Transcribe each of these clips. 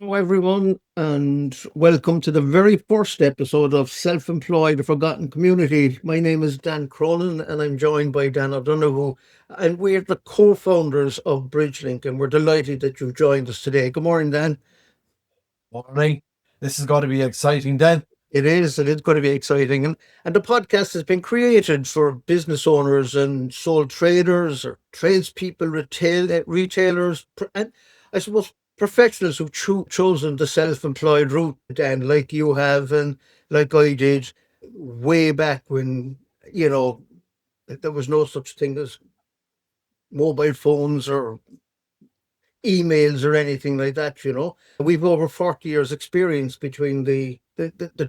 Hello, everyone, and welcome to the very first episode of Self-Employed, the Forgotten Community. My name is Dan Cronin, and I'm joined by Dan O'Donoghue, and we're the co-founders of BridgeLink, and we're delighted that you've joined us today. Good morning, Dan. Morning. This is going to be exciting then. It is going to be exciting. And the podcast has been created for business owners and sole traders or tradespeople, retailers, and I suppose professionals who've chosen the self-employed route, Dan, like you have and like I did way back when, there was no such thing as mobile phones or emails or anything like that. We've over 40 years experience between the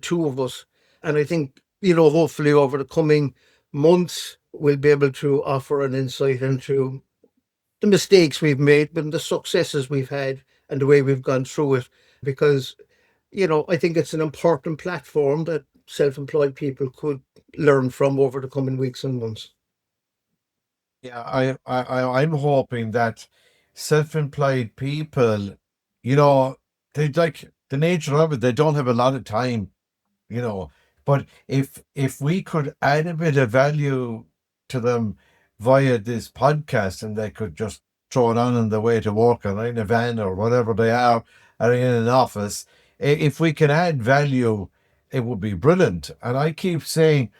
two of us. And I think, hopefully over the coming months, we'll be able to offer an insight into the mistakes we've made, but the successes we've had and the way we've gone through it. Because, I think it's an important platform that self-employed people could learn from over the coming weeks and months. Yeah, I'm hoping that self-employed people, they like the nature of it, they don't have a lot of time, but if we could add a bit of value to them via this podcast and they could just throw it on the way to work or in a van or whatever they are or in an office, if we can add value, it would be brilliant. And I keep saying,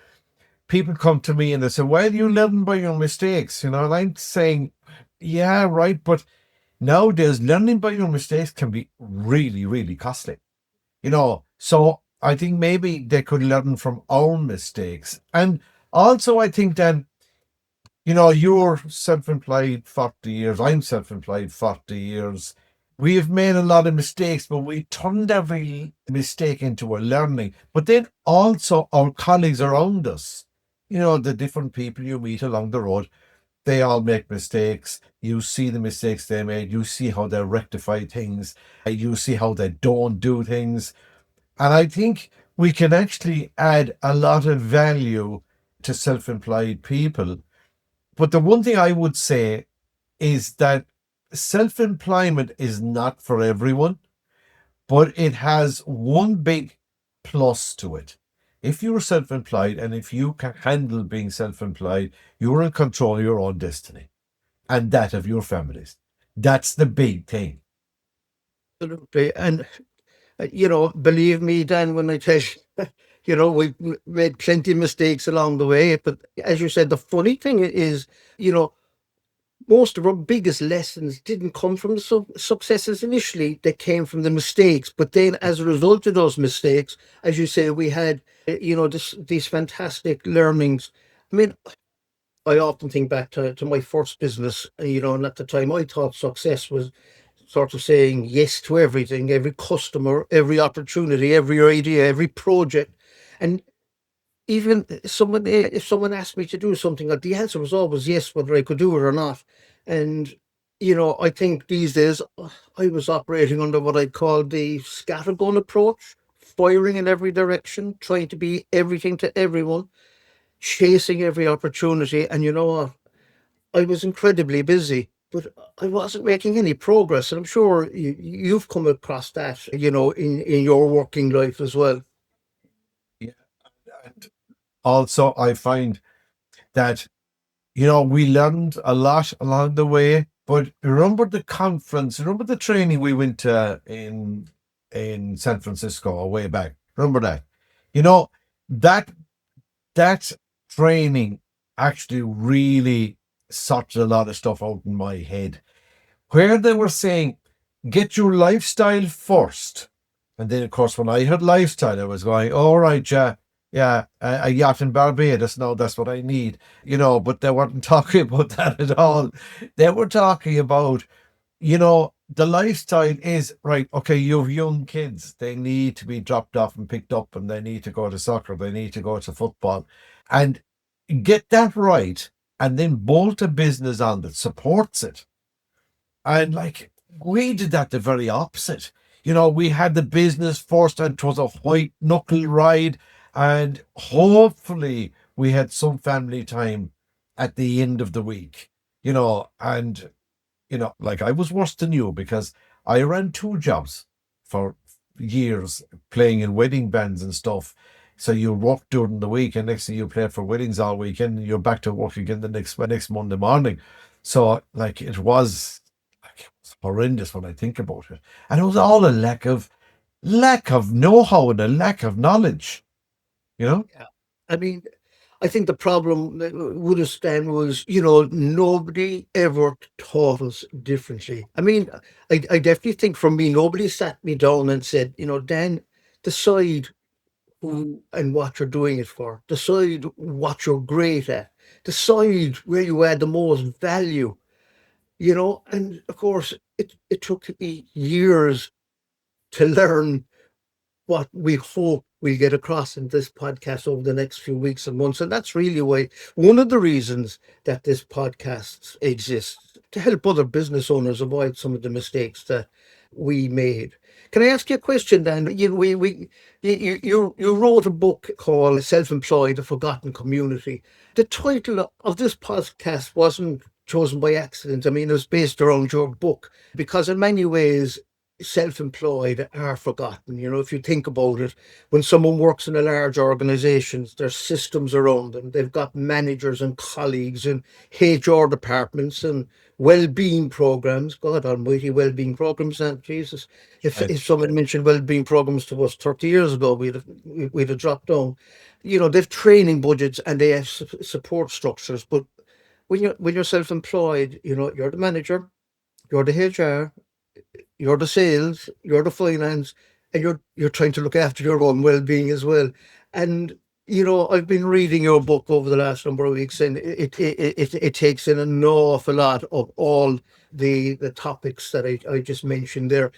people come to me and they say, well, you learn by your mistakes, and I'm saying, yeah, right, but nowadays learning by your mistakes can be really, really costly, so I think maybe they could learn from our mistakes. And also I think then, you're self-employed 40 years, I'm self-employed 40 years. We've made a lot of mistakes, but we turned every mistake into a learning. But then also our colleagues around us, the different people you meet along the road, they all make mistakes. You see the mistakes they made. You see how they rectify things. You see how they don't do things. And I think we can actually add a lot of value to self-employed people. But the one thing I would say is that self-employment is not for everyone, but it has one big plus to it. If you're self-employed and if you can handle being self-employed, you're in control of your own destiny and that of your families. That's the big thing. Absolutely. And, believe me, Dan, when I tell you, we've made plenty of mistakes along the way. But as you said, the funny thing is, most of our biggest lessons didn't come from the successes initially. They came from the mistakes. But then as a result of those mistakes, as you say, we had, these fantastic learnings. I mean, I often think back to my first business, and at the time I thought success was sort of saying yes to everything, every customer, every opportunity, every idea, every project. And even if someone asked me to do something, the answer was always yes, whether I could do it or not. And I think these days I was operating under what I'd call the scattergun approach, firing in every direction, trying to be everything to everyone, chasing every opportunity. And you know what? I was incredibly busy, but I wasn't making any progress. And I'm sure you've come across that, in your working life as well. Yeah. And also, I find that, we learned a lot along the way. But remember the training we went to in San Francisco way back? Remember that? That that training actually really sorted a lot of stuff out in my head, where they were saying, get your lifestyle first. And then, of course, when I heard lifestyle, I was going, all right, yeah, a yacht in Barbados. No, that's what I need, but they weren't talking about that at all. They were talking about the lifestyle is right. Okay, you have young kids. They need to be dropped off and picked up, and they need to go to soccer. They need to go to football, and get that right, and then bolt a business on that supports it. And like we did that the very opposite. We had the business first, and it was a white knuckle ride, and hopefully we had some family time at the end of the week. And like I was worse than you because I ran two jobs for years playing in wedding bands and stuff. So you work during the week, and next thing you play for weddings all weekend, and you're back to work again the next Monday morning. So like it was horrendous when I think about it, and it was all a lack of know-how and a lack of knowledge. You know, Yeah. I mean, I think the problem with us then was, nobody ever taught us differently. I mean, I definitely think for me, nobody sat me down and said, Dan, decide who and what you're doing it for. Decide what you're great at. Decide where you add the most value, And of course, it took me years to learn what we hope we'll get across in this podcast over the next few weeks and months. And that's really why one of the reasons that this podcast exists to help other business owners avoid some of the mistakes that we made. Can I ask you a question, Dan? You wrote a book called Self-Employed, A Forgotten Community. The title of this podcast wasn't chosen by accident. I mean, it was based around your book because in many ways self-employed are forgotten. If you think about it, when someone works in a large organization, there's systems around them. They've got managers and colleagues and HR departments and well-being programs. God almighty, well-being programs. And Jesus, I, if someone mentioned well-being programs to us 30 years ago, we'd have dropped down. They've training budgets and they have support structures. But when you're self-employed, you're the manager, you're the HR, you're the sales, you're the finance, and you're trying to look after your own well-being as well. And I've been reading your book over the last number of weeks, and it takes in an awful lot of all the topics that I just mentioned there.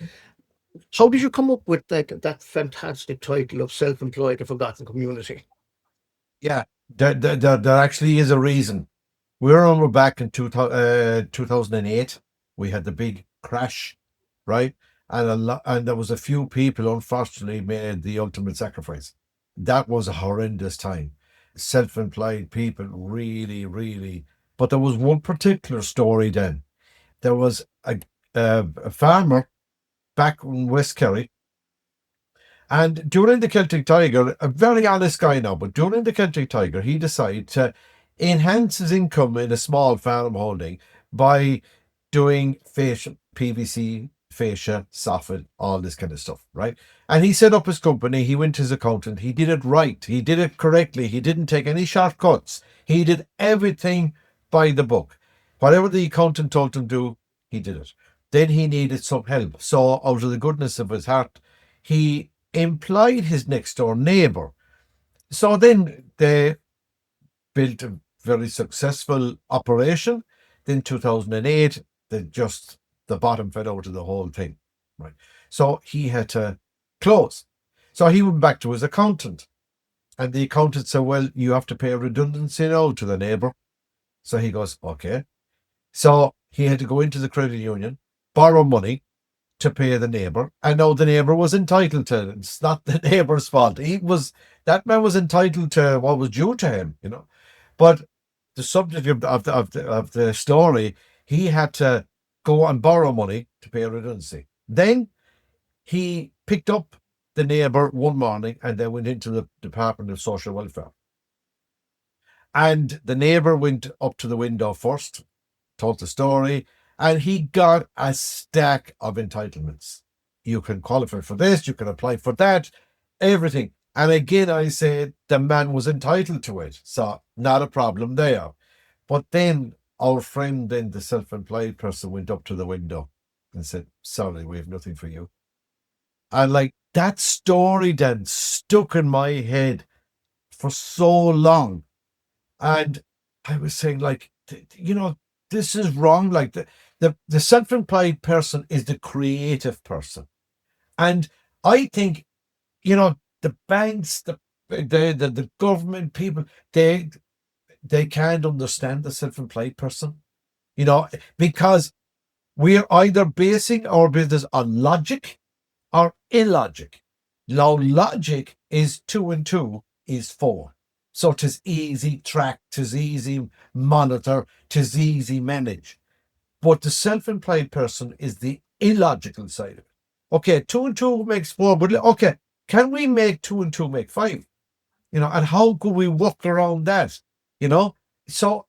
How did you come up with that fantastic title of Self-Employed, a Forgotten Community? yeah, there actually is a reason. We remember back in 2008, we had the big crash, right? And there was a few people, unfortunately, made the ultimate sacrifice. That was a horrendous time. Self-employed people, really, really. But there was one particular story then. There was a farmer back in West Kerry, and during the Celtic Tiger, a very honest guy now, but during the Celtic Tiger, he decided to enhance his income in a small farm holding by doing fascia, PVC, fascia, soffit, all this kind of stuff, right? And he set up his company. He went to his accountant. He did it right. He did it correctly. He didn't take any shortcuts. He did everything by the book. Whatever the accountant told him to do, he did it. Then he needed some help. So, out of the goodness of his heart, he employed his next door neighbor. So then they built a very successful operation. Then 2008, the bottom fell out of the whole thing. Right. So he had to close. So he went back to his accountant. And the accountant said, well, you have to pay a redundancy now to the neighbor. So he goes, okay. So he had to go into the credit union, borrow money, to pay the neighbor. I know the neighbor was entitled to it. It's not the neighbor's fault. That man was entitled to what was due to him. But the subject of the story, he had to go and borrow money to pay a redundancy. Then he picked up the neighbor one morning and they went into the Department of Social Welfare. And the neighbor went up to the window first, told the story, and he got a stack of entitlements. You can qualify for this, you can apply for that, everything. And again, I said the man was entitled to it, so not a problem there. But then our friend, then the self-employed person, went up to the window and said, "Sorry, we have nothing for you." And like that story then stuck in my head for so long. And I was saying, like, this is wrong. Like, the self-employed person is the creative person. And I think, the banks, the government people, they they can't understand the self-employed person, because we're either basing our business on logic or illogic. Now, logic is 2 and 2 is 4. So 'tis easy track, 'tis easy monitor, 'tis easy manage. But the self-employed person is the illogical side of it. Okay, 2 and 2 makes 4, but okay, can we make 2 and 2 make 5? And how could we work around that? You know? So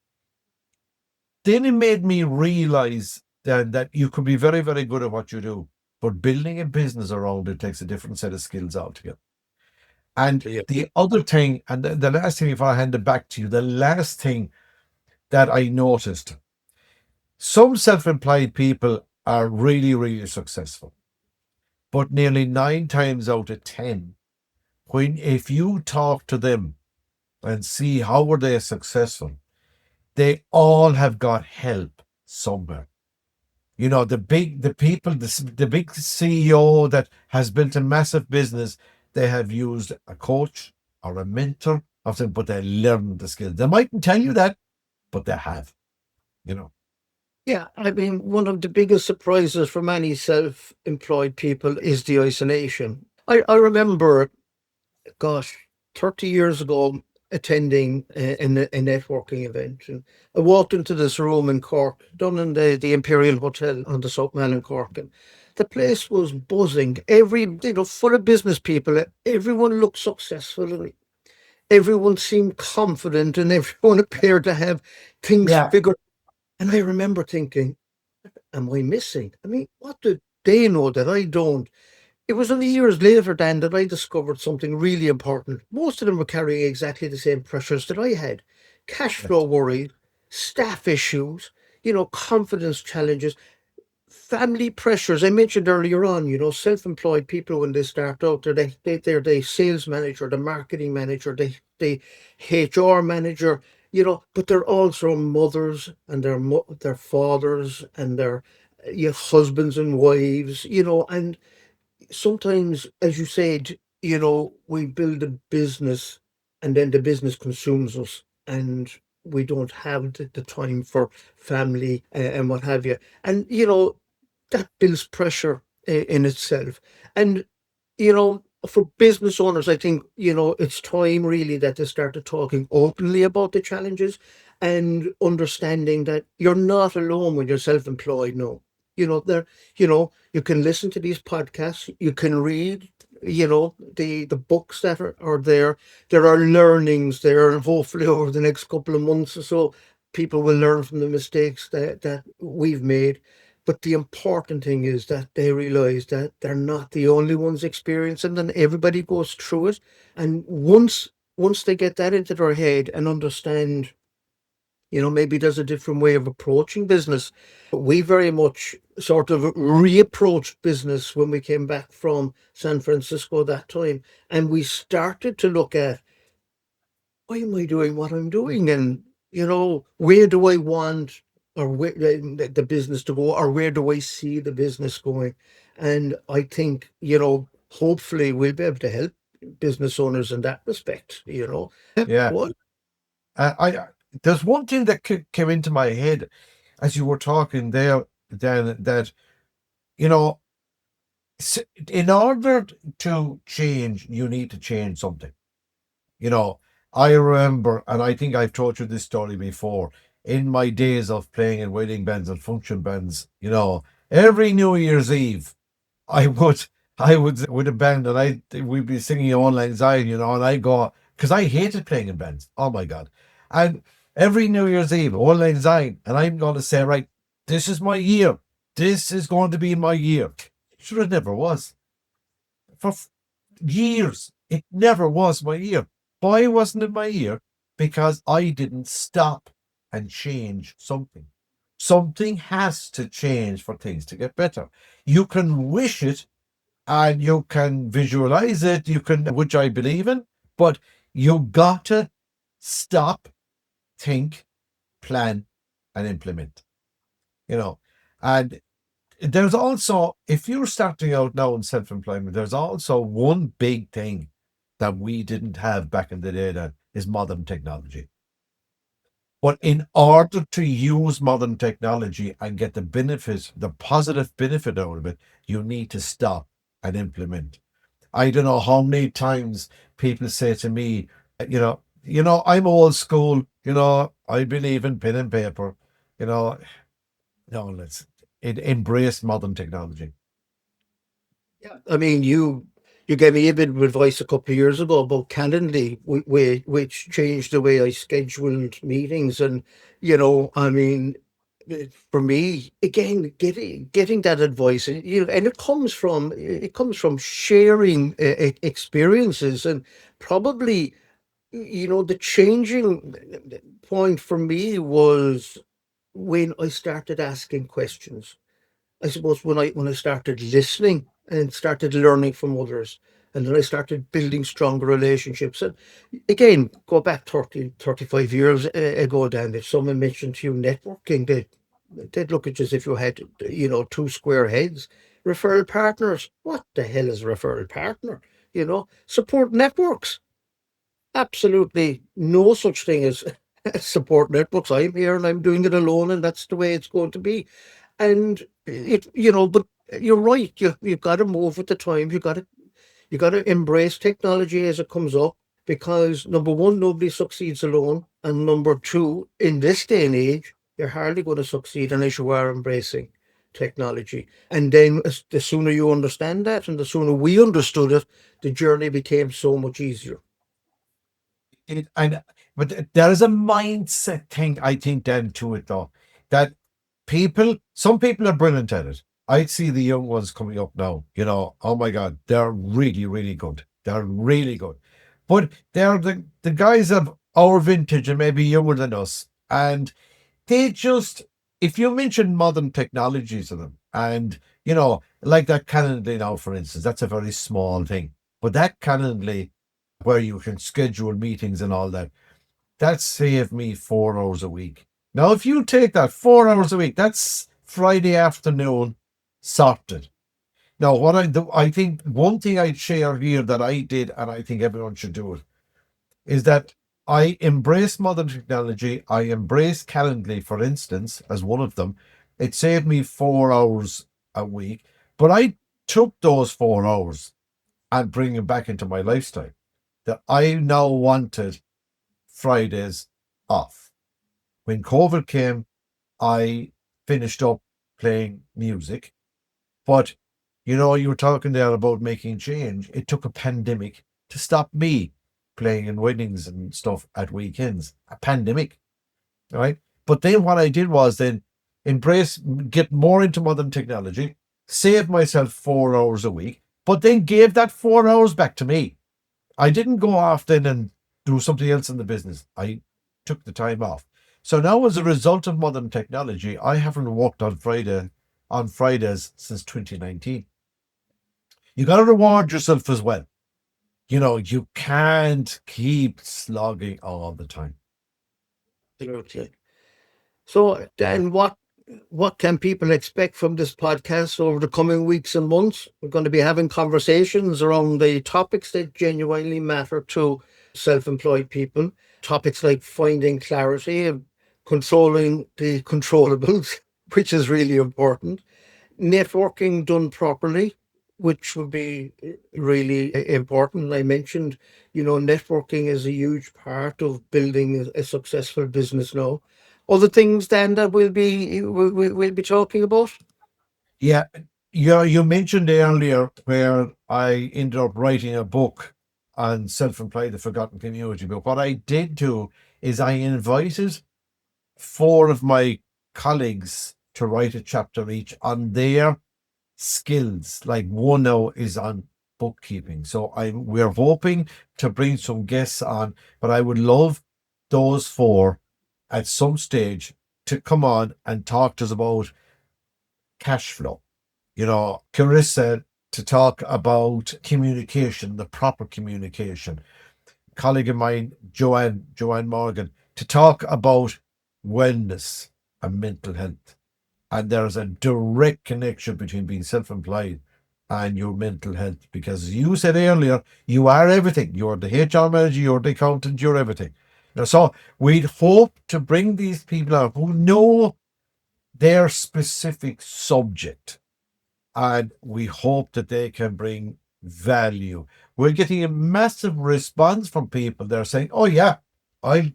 then it made me realize that you could be very, very good at what you do, but building a business around it takes a different set of skills altogether. And Yeah. the other thing, and the last thing, if I hand it back to you, the last thing that I noticed, some self-employed people are really, really successful, but nearly 9 times out of 10, if you talk to them and see how were they successful, they all have got help somewhere. The big CEO that has built a massive business, they have used a coach or a mentor or something, but they learn the skills. They mightn't tell you that, but they have, you know. Yeah, I mean, one of the biggest surprises for many self-employed people is the isolation. I remember, gosh, 30 years ago, attending a networking event. And I walked into this room in Cork, down in the Imperial Hotel on the South Mall in Cork. And the place was buzzing, full of business people. Everyone looked successful. Everyone seemed confident and everyone appeared to have things Yeah, figured. And I remember thinking, am I missing? I mean, what do they know that I don't? It was only years later, Dan, that I discovered something really important. Most of them were carrying exactly the same pressures that I had: cash yeah, flow worries, staff issues, confidence challenges, family pressures. I mentioned earlier on, self-employed people when they start out, they're the sales manager, the marketing manager, the HR manager, but they're also mothers and their fathers and their husbands and wives, and sometimes, as you said, we build a business and then the business consumes us and we don't have the time for family and what have you. And, that builds pressure in itself. And, for business owners, I think, it's time really that they started talking openly about the challenges and understanding that you're not alone when you're self-employed. No, there, you can listen to these podcasts, you can read, the books that are there. There are learnings there, and hopefully over the next couple of months or so, people will learn from the mistakes that we've made. But the important thing is that they realize that they're not the only ones experiencing, and everybody goes through it. And once they get that into their head and understand, maybe there's a different way of approaching business. We very much sort of reapproached business when we came back from San Francisco that time. And we started to look at, why am I doing what I'm doing? And, where do I want or where the business to go, or where do I see the business going? And I think, hopefully we'll be able to help business owners in that respect, yeah. What? I There's one thing that came into my head as you were talking there, Dan, that you know, in order to change, you need to change something. You know, I remember, and I think I've told you this story before, in my days of playing in wedding bands and function bands, every New Year's Eve, I would, I would, with a band, and we'd be singing Online Zion, and I go, because I hated playing in bands. Oh my God. And every New Year's Eve, Online Zion, and I'm going to say, right, this is my year. This is going to be my year. Sure, it never was. For years. It never was my year. Why wasn't it my year? Because I didn't stop and change something. Something has to change for things to get better. You can wish it and you can visualize it, which I believe in, but you got to stop, think, plan, and implement. You know, And there's also, if you're starting out now in self-employment, there's also one big thing that we didn't have back in the day that is modern technology. But in order to use modern technology and get the benefit, the positive benefit out of it, you need to stop and implement. I don't know how many times people say to me, I'm old school, I believe in pen and paper, you know, no, let's embrace modern technology. Yeah, I mean, you gave me a bit of advice a couple of years ago about Calendly, which changed the way I scheduled meetings, and I mean, for me, again, getting that advice, and and it comes from sharing experiences, and probably, the changing point for me was when I started asking questions. I suppose when I started listening and started learning from others, and then I started building stronger relationships. And again, go back 30, 35 years ago, Dan, if someone mentioned to you networking, they'd look at you as if you had, two square heads. Referral partners. What the hell is a referral partner? Support networks. Absolutely no such thing as support networks. I'm here and I'm doing it alone, and that's the way it's going to be. And but you're right. You've got to move with the time. You got to embrace technology as it comes up, because number one, nobody succeeds alone, and number two, in this day and age, you're hardly going to succeed unless you are embracing technology. And then the sooner you understand that, and the sooner we understood it, the journey became so much easier. And but there is a mindset thing, I think, then to it though, that some people are brilliant at it. I see the young ones coming up now, oh my God, they're really, really good. They're really good. But they're the guys of our vintage and maybe younger than us. And they just, if you mention modern technologies to them, and, like that Calendly now, for instance, that's a very small thing. But that Calendly, where you can schedule meetings and all that, that saved me 4 hours a week. Now, if you take that 4 hours a week, that's Friday afternoon sorted. Now, what I do, I think one thing I'd share here that I did, and I think everyone should do it, is that I embrace modern technology. I embrace Calendly, for instance, as one of them. It saved me 4 hours a week, but I took those 4 hours and bring them back into my lifestyle. That I now wanted Fridays off. When COVID came, I finished up playing music. But, you were talking there about making change. It took a pandemic to stop me playing in weddings and stuff at weekends. A pandemic, right? But then what I did was then get more into modern technology, save myself 4 hours a week, but then gave that 4 hours back to me. I didn't go off then and do something else in the business. I took the time off. So now, as a result of modern technology, I haven't worked on Fridays since 2019. You got to reward yourself as well. You can't keep slogging all the time. Absolutely. So, Dan, what can people expect from this podcast over the coming weeks and months? We're going to be having conversations around the topics that genuinely matter to self-employed people. Topics like finding clarity and controlling the controllables, which is really important. Networking done properly, which would be really important. I mentioned, networking is a huge part of building a successful business now. Other things then that we'll be talking about. Yeah, you mentioned earlier where I ended up writing a book on self-employed, the forgotten community. But what I did do is I invited four of my colleagues to write a chapter each on their skills. Like one now is on bookkeeping. So we're hoping to bring some guests on, but I would love those four at some stage to come on and talk to us about cash flow. Carissa to talk about communication, the proper communication. Colleague of mine, Joanne Morgan, to talk about wellness and mental health. And there's a direct connection between being self-employed and your mental health. Because as you said earlier, you are everything. You're the HR manager, you're the accountant, you're everything. So we'd hope to bring these people out who know their specific subject, and we hope that they can bring value. We're getting a massive response from people. They're saying, "Oh yeah, I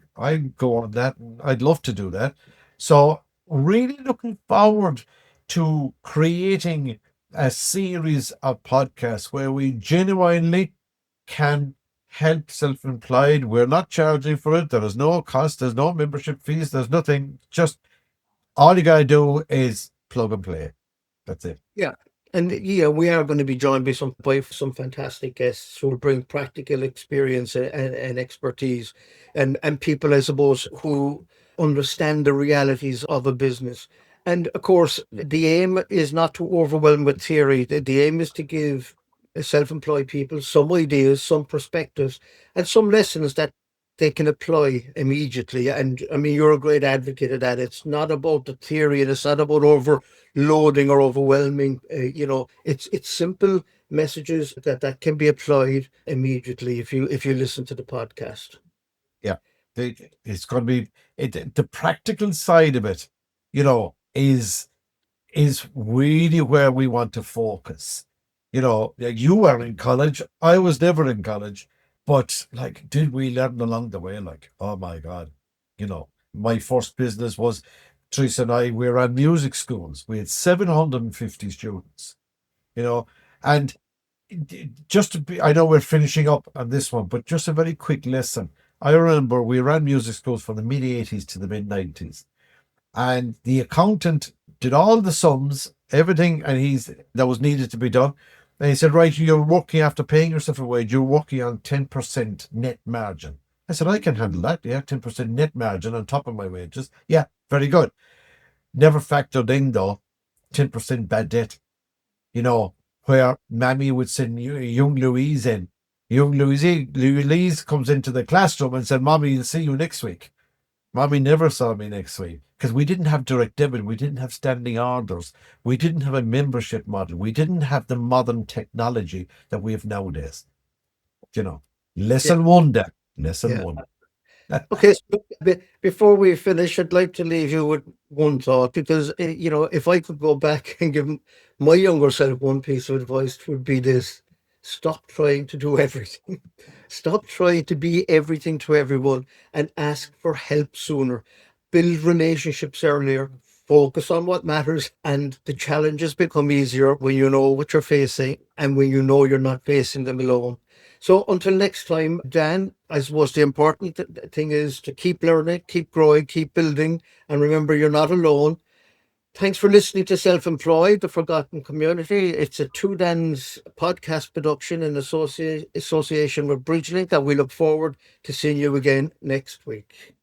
go on that. I'd love to do that." So really looking forward to creating a series of podcasts where we genuinely can help self-employed. We're not charging for it. There is no cost. There's no membership fees. There's nothing. Just all you gotta do is plug and play. That's it. Yeah. And yeah, we are going to be joined by some fantastic guests who will bring practical experience and expertise, and people, I suppose, who understand the realities of a business. And of course, the aim is not to overwhelm with theory. The aim is to give self-employed people some ideas, some perspectives, and some lessons that they can apply immediately. And I mean, you're a great advocate of that. It's not about the theory, and it's not about overloading or overwhelming. It's simple messages that can be applied immediately if you listen to the podcast. Yeah, it's going to be the practical side of it, is really where we want to focus. Like you were in college, I was never in college, but like, did we learn along the way? Like, oh my God, my first business was Teresa and I. We were at music schools. We had 750 students. You know, and just to be, I know we're finishing up on this one, but just a very quick lesson. I remember we ran music schools from the mid 80s to the mid 90s, and the accountant did all the sums, everything, and that was needed to be done. And he said, right, you're working after paying yourself a wage, you're working on 10% net margin. I said, I can handle that. Yeah, 10% net margin on top of my wages. Yeah, very good. Never factored in, though, 10% bad debt, where Mammy would send young Louise in. Louise comes into the classroom and said, Mommy, I'll see you next week. Mommy never saw me next week because we didn't have direct debit. We didn't have standing orders. We didn't have a membership model. We didn't have the modern technology that we have nowadays. You know, Yeah, lesson one there. Lesson yeah. one. Okay, so before we finish, I'd like to leave you with one thought because, if I could go back and give my younger self one piece of advice, it would be this: stop trying to do everything. Stop trying to be everything to everyone and ask for help sooner. Build relationships earlier. Focus on what matters, and the challenges become easier when you know what you're facing and when you know you're not facing them alone. So until next time, Dan, I suppose the important thing is to keep learning, keep growing, keep building, and remember you're not alone. Thanks for listening to Self-Employed, the Forgotten Community. It's a Two Dan's podcast production in association with BridgeLink, and we look forward to seeing you again next week.